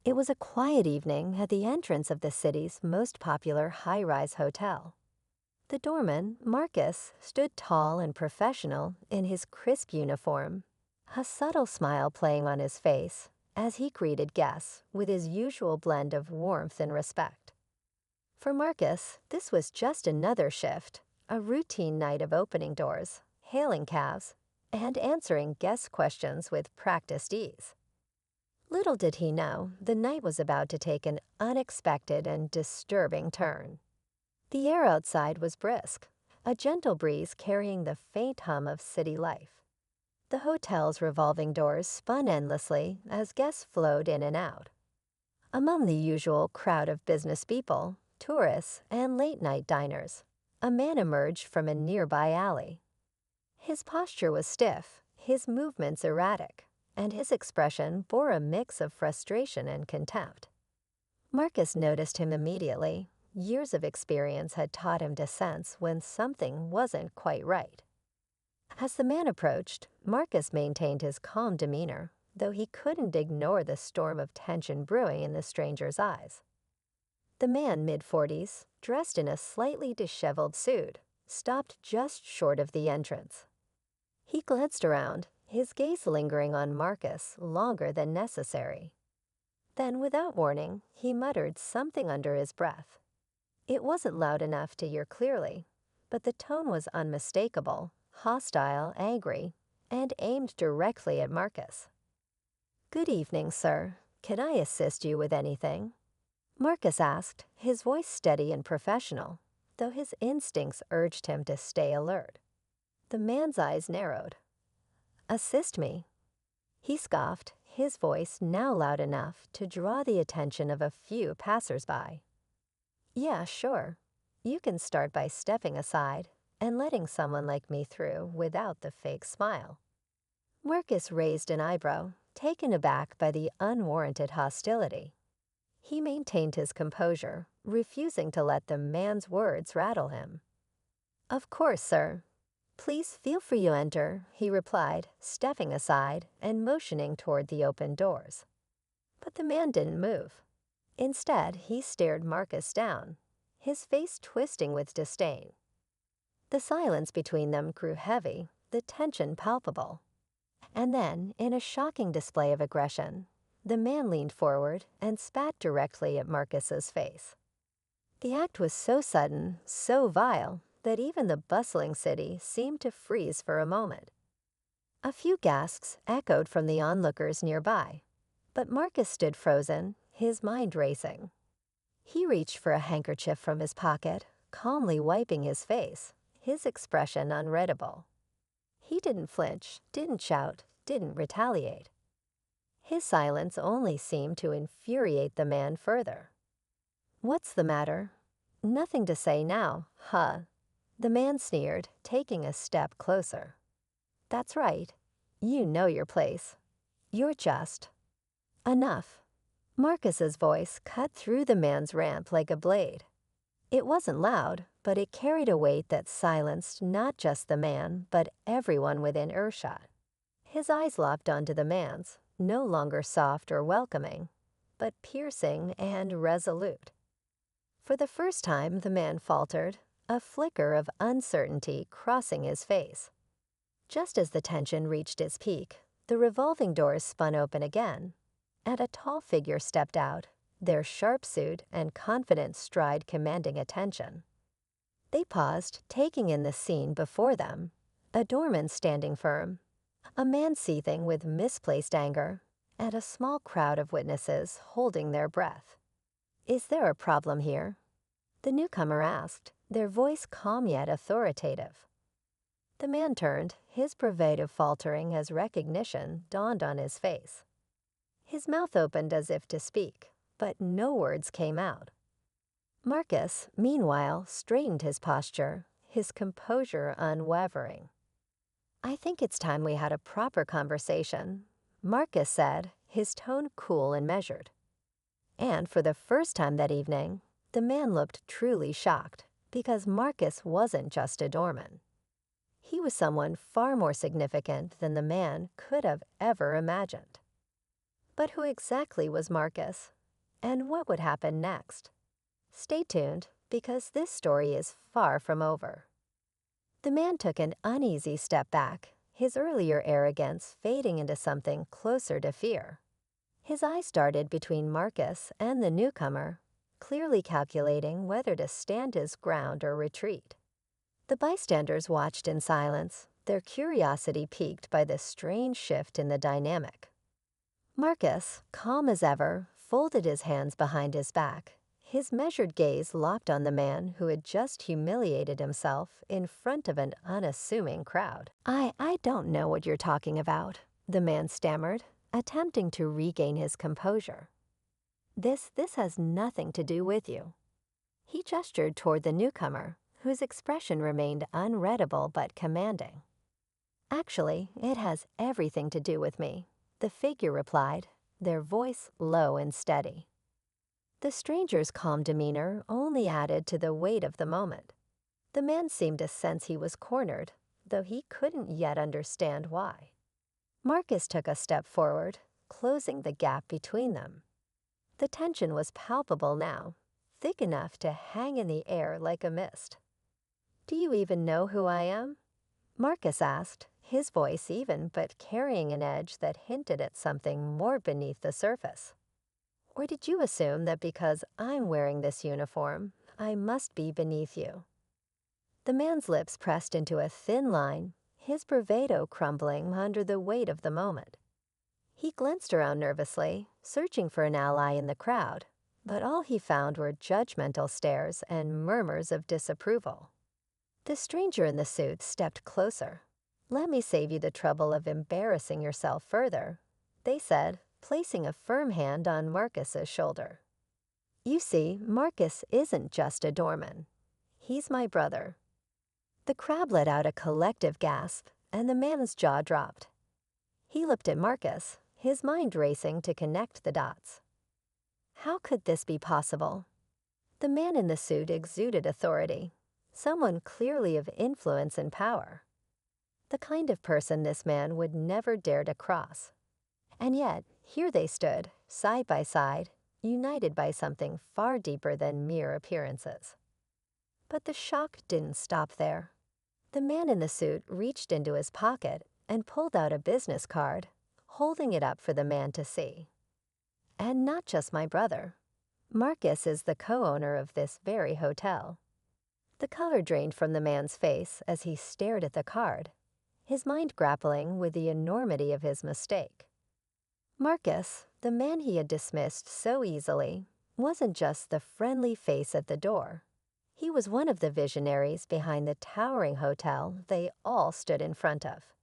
It was a quiet evening at the entrance of the city's most popular high-rise hotel. The doorman, Marcus, stood tall and professional in his crisp uniform, a subtle smile playing on his face as he greeted guests with his usual blend of warmth and respect. For Marcus, this was just another shift, a routine night of opening doors, hailing cabs, and answering guest questions with practiced ease. Little did he know, the night was about to take an unexpected and disturbing turn. The air outside was brisk, a gentle breeze carrying the faint hum of city life. The hotel's revolving doors spun endlessly as guests flowed in and out. Among the usual crowd of business people, tourists, and late-night diners, a man emerged from a nearby alley. His posture was stiff, his movements erratic, and his expression bore a mix of frustration and contempt. Marcus noticed him immediately. Years of experience had taught him to sense when something wasn't quite right. As the man approached, Marcus maintained his calm demeanor, though he couldn't ignore the storm of tension brewing in the stranger's eyes. The man, mid-40s, dressed in a slightly disheveled suit, stopped just short of the entrance. He glanced around, his gaze lingering on Marcus longer than necessary. Then, without warning, he muttered something under his breath. It wasn't loud enough to hear clearly, but the tone was unmistakable, hostile, angry, and aimed directly at Marcus. "Good evening, sir. Can I assist you with anything?" Marcus asked, his voice steady and professional, though his instincts urged him to stay alert. The man's eyes narrowed. "Assist me?" He scoffed, his voice now loud enough to draw the attention of a few passers-by. "Yeah, sure. You can start by stepping aside and letting someone like me through without the fake smile." Marcus raised an eyebrow, taken aback by the unwarranted hostility. He maintained his composure, refusing to let the man's words rattle him. "Of course, sir. Please feel free to enter," he replied, stepping aside and motioning toward the open doors. But the man didn't move. Instead, he stared Marcus down, his face twisting with disdain. The silence between them grew heavy, the tension palpable. And then, in a shocking display of aggression, the man leaned forward and spat directly at Marcus's face. The act was so sudden, so vile, that even the bustling city seemed to freeze for a moment. A few gasps echoed from the onlookers nearby, but Marcus stood frozen, his mind racing. He reached for a handkerchief from his pocket, calmly wiping his face, his expression unreadable. He didn't flinch, didn't shout, didn't retaliate. His silence only seemed to infuriate the man further. "What's the matter?" "Nothing to say now, huh?" The man sneered, taking a step closer. "That's right. You know your place. You're just." "Enough." Marcus's voice cut through the man's rant like a blade. It wasn't loud, but it carried a weight that silenced not just the man, but everyone within earshot. His eyes locked onto the man's, no longer soft or welcoming, but piercing and resolute. For the first time, the man faltered, a flicker of uncertainty crossing his face. Just as the tension reached its peak, the revolving doors spun open again, and a tall figure stepped out, their sharp suit and confident stride commanding attention. They paused, taking in the scene before them, a doorman standing firm, a man seething with misplaced anger, and a small crowd of witnesses holding their breath. "Is there a problem here?" the newcomer asked, their voice calm yet authoritative. The man turned, his bravado faltering as recognition dawned on his face. His mouth opened as if to speak, but no words came out. Marcus, meanwhile, straightened his posture, his composure unwavering. "I think it's time we had a proper conversation," Marcus said, his tone cool and measured. And for the first time that evening, the man looked truly shocked, because Marcus wasn't just a doorman. He was someone far more significant than the man could have ever imagined. But who exactly was Marcus, and what would happen next. Stay tuned, because this story is far from over. The man took an uneasy step back, his earlier arrogance fading into something closer to fear. His eyes darted between Marcus and the newcomer, clearly calculating whether to stand his ground or retreat. The bystanders watched in silence, their curiosity piqued by this strange shift in the dynamic. Marcus, calm as ever, folded his hands behind his back, his measured gaze locked on the man who had just humiliated himself in front of an unassuming crowd. I don't know what you're talking about," the man stammered, attempting to regain his composure. This has nothing to do with you." He gestured toward the newcomer, whose expression remained unreadable but commanding. "Actually, it has everything to do with me," the figure replied, their voice low and steady. The stranger's calm demeanor only added to the weight of the moment. The man seemed to sense he was cornered, though he couldn't yet understand why. Marcus took a step forward, closing the gap between them. The tension was palpable now, thick enough to hang in the air like a mist. "Do you even know who I am?" Marcus asked, his voice even but carrying an edge that hinted at something more beneath the surface. "Or did you assume that because I'm wearing this uniform, I must be beneath you?" The man's lips pressed into a thin line, his bravado crumbling under the weight of the moment. He glanced around nervously, searching for an ally in the crowd, but all he found were judgmental stares and murmurs of disapproval. The stranger in the suit stepped closer. "Let me save you the trouble of embarrassing yourself further," they said, placing a firm hand on Marcus's shoulder. "You see, Marcus isn't just a doorman. He's my brother." The crowd let out a collective gasp, and the man's jaw dropped. He looked at Marcus, his mind racing to connect the dots. How could this be possible? The man in the suit exuded authority, someone clearly of influence and power. The kind of person this man would never dare to cross. And yet, here they stood, side by side, united by something far deeper than mere appearances. But the shock didn't stop there. The man in the suit reached into his pocket and pulled out a business card, holding it up for the man to see. "And not just my brother. Marcus is the co-owner of this very hotel." The color drained from the man's face as he stared at the card, his mind grappling with the enormity of his mistake. Marcus, the man he had dismissed so easily, wasn't just the friendly face at the door. He was one of the visionaries behind the towering hotel they all stood in front of.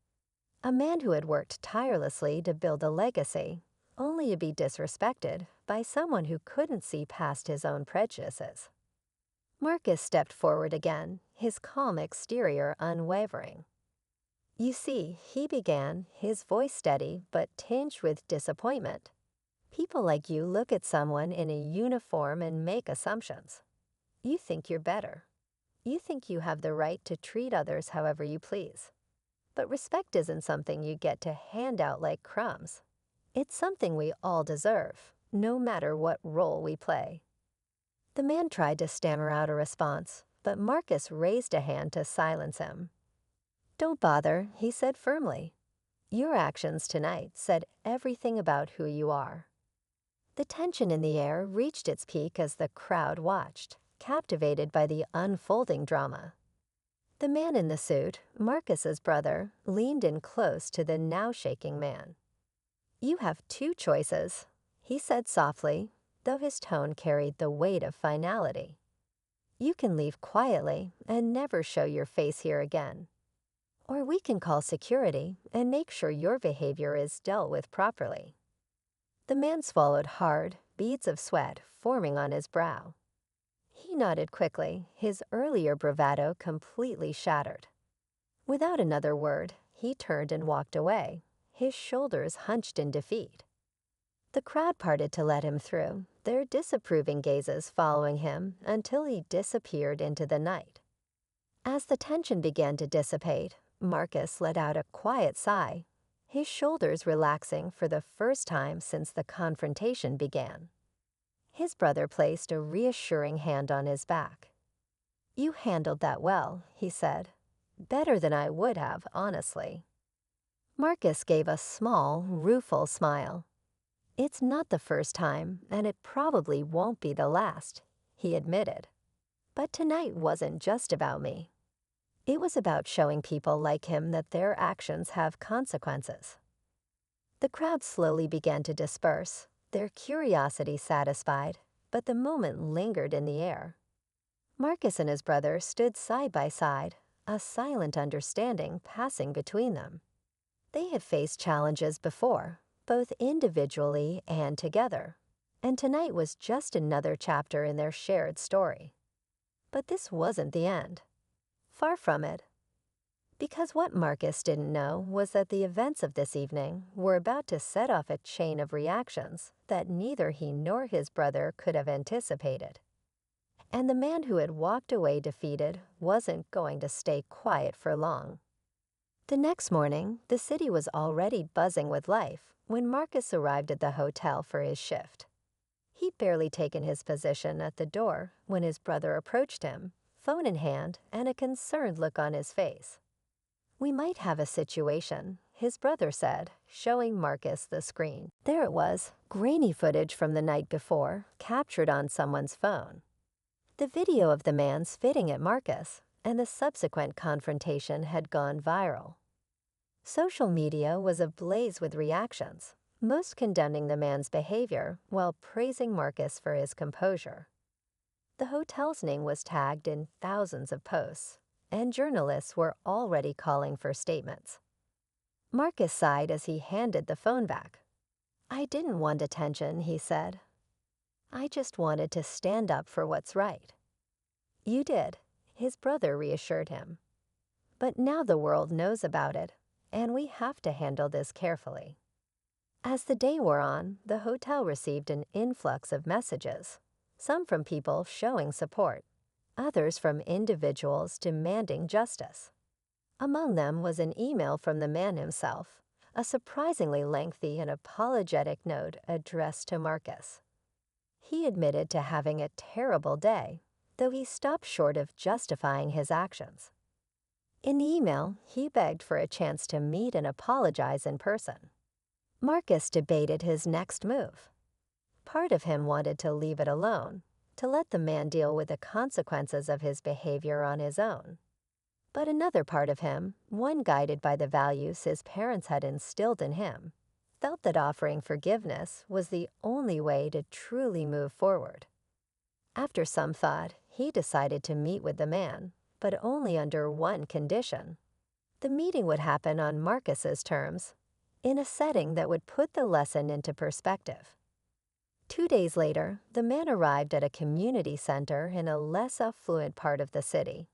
A man who had worked tirelessly to build a legacy, only to be disrespected by someone who couldn't see past his own prejudices. Marcus stepped forward again, his calm exterior unwavering. "You see," he began, his voice steady but tinged with disappointment. "People like you look at someone in a uniform and make assumptions. You think you're better. You think you have the right to treat others however you please. But respect isn't something you get to hand out like crumbs. It's something we all deserve, no matter what role we play." The man tried to stammer out a response, but Marcus raised a hand to silence him. "Don't bother," he said firmly. "Your actions tonight said everything about who you are." The tension in the air reached its peak as the crowd watched, captivated by the unfolding drama. The man in the suit, Marcus's brother, leaned in close to the now shaking man. "You have two choices," he said softly, though his tone carried the weight of finality. "You can leave quietly and never show your face here again. Or we can call security and make sure your behavior is dealt with properly." The man swallowed hard, beads of sweat forming on his brow. He nodded quickly, his earlier bravado completely shattered. Without another word, he turned and walked away, his shoulders hunched in defeat. The crowd parted to let him through, their disapproving gazes following him until he disappeared into the night. As the tension began to dissipate, Marcus let out a quiet sigh, his shoulders relaxing for the first time since the confrontation began. His brother placed a reassuring hand on his back. "You handled that well," he said. "Better than I would have, honestly." Marcus gave a small, rueful smile. "It's not the first time, and it probably won't be the last," he admitted. "But tonight wasn't just about me. It was about showing people like him that their actions have consequences." The crowd slowly began to disperse, their curiosity satisfied, but the moment lingered in the air. Marcus and his brother stood side by side, a silent understanding passing between them. They had faced challenges before, both individually and together, and tonight was just another chapter in their shared story. But this wasn't the end. Far from it. Because what Marcus didn't know was that the events of this evening were about to set off a chain of reactions that neither he nor his brother could have anticipated. And the man who had walked away defeated wasn't going to stay quiet for long. The next morning, the city was already buzzing with life when Marcus arrived at the hotel for his shift. He'd barely taken his position at the door when his brother approached him, phone in hand and a concerned look on his face. "We might have a situation," his brother said, showing Marcus the screen. There it was, grainy footage from the night before, captured on someone's phone. The video of the man spitting at Marcus and the subsequent confrontation had gone viral. Social media was ablaze with reactions, most condemning the man's behavior while praising Marcus for his composure. The hotel's name was tagged in thousands of posts, and journalists were already calling for statements. Marcus sighed as he handed the phone back. "I didn't want attention," he said. "I just wanted to stand up for what's right." "You did," his brother reassured him. "But now the world knows about it, and we have to handle this carefully." As the day wore on, the hotel received an influx of messages, some from people showing support, others from individuals demanding justice. Among them was an email from the man himself, a surprisingly lengthy and apologetic note addressed to Marcus. He admitted to having a terrible day, though he stopped short of justifying his actions. In the email, he begged for a chance to meet and apologize in person. Marcus debated his next move. Part of him wanted to leave it alone, to let the man deal with the consequences of his behavior on his own. But another part of him, one guided by the values his parents had instilled in him, felt that offering forgiveness was the only way to truly move forward. After some thought, he decided to meet with the man, but only under one condition. The meeting would happen on Marcus's terms, in a setting that would put the lesson into perspective. 2 days later, the man arrived at a community center in a less affluent part of the city.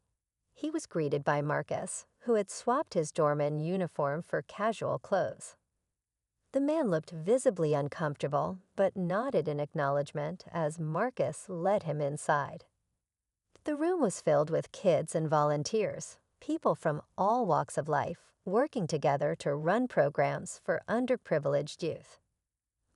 He was greeted by Marcus, who had swapped his doorman uniform for casual clothes. The man looked visibly uncomfortable, but nodded in acknowledgement as Marcus led him inside. The room was filled with kids and volunteers, people from all walks of life, working together to run programs for underprivileged youth.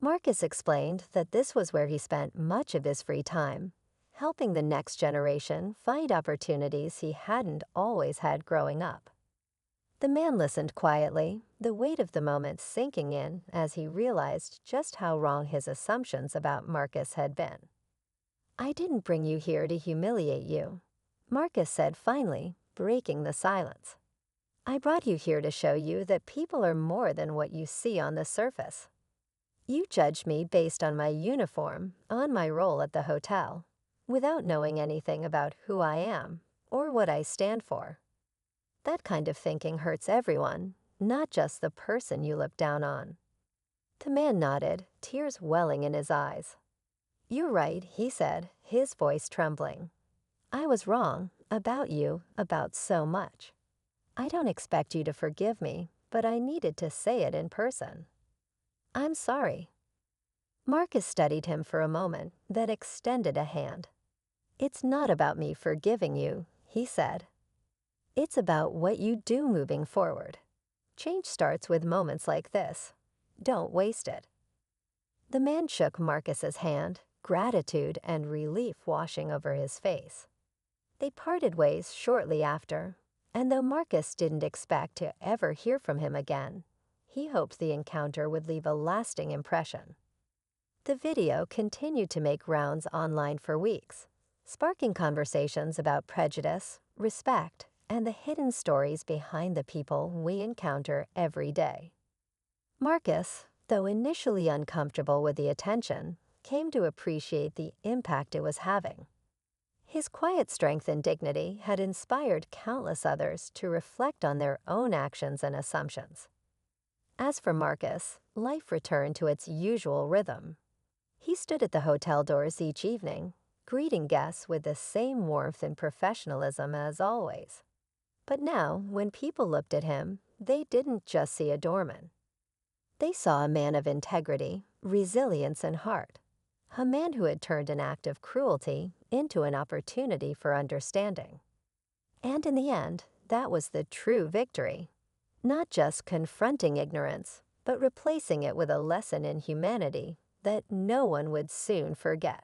Marcus explained that this was where he spent much of his free time, helping the next generation find opportunities he hadn't always had growing up. The man listened quietly, the weight of the moment sinking in as he realized just how wrong his assumptions about Marcus had been. "I didn't bring you here to humiliate you," Marcus said finally, breaking the silence. "I brought you here to show you that people are more than what you see on the surface. You judged me based on my uniform, on my role at the hotel, without knowing anything about who I am or what I stand for. That kind of thinking hurts everyone, not just the person you look down on." The man nodded, tears welling in his eyes. "You're right," he said, his voice trembling. "I was wrong about you, about so much. I don't expect you to forgive me, but I needed to say it in person. I'm sorry." Marcus studied him for a moment, then extended a hand. "It's not about me forgiving you," he said. "It's about what you do moving forward. Change starts with moments like this. Don't waste it." The man shook Marcus's hand, gratitude and relief washing over his face. They parted ways shortly after, and though Marcus didn't expect to ever hear from him again, he hoped the encounter would leave a lasting impression. The video continued to make rounds online for weeks, sparking conversations about prejudice, respect, and the hidden stories behind the people we encounter every day. Marcus, though initially uncomfortable with the attention, came to appreciate the impact it was having. His quiet strength and dignity had inspired countless others to reflect on their own actions and assumptions. As for Marcus, life returned to its usual rhythm. He stood at the hotel doors each evening, greeting guests with the same warmth and professionalism as always. But now, when people looked at him, they didn't just see a doorman. They saw a man of integrity, resilience, and heart. A man who had turned an act of cruelty into an opportunity for understanding. And in the end, that was the true victory. Not just confronting ignorance, but replacing it with a lesson in humanity that no one would soon forget.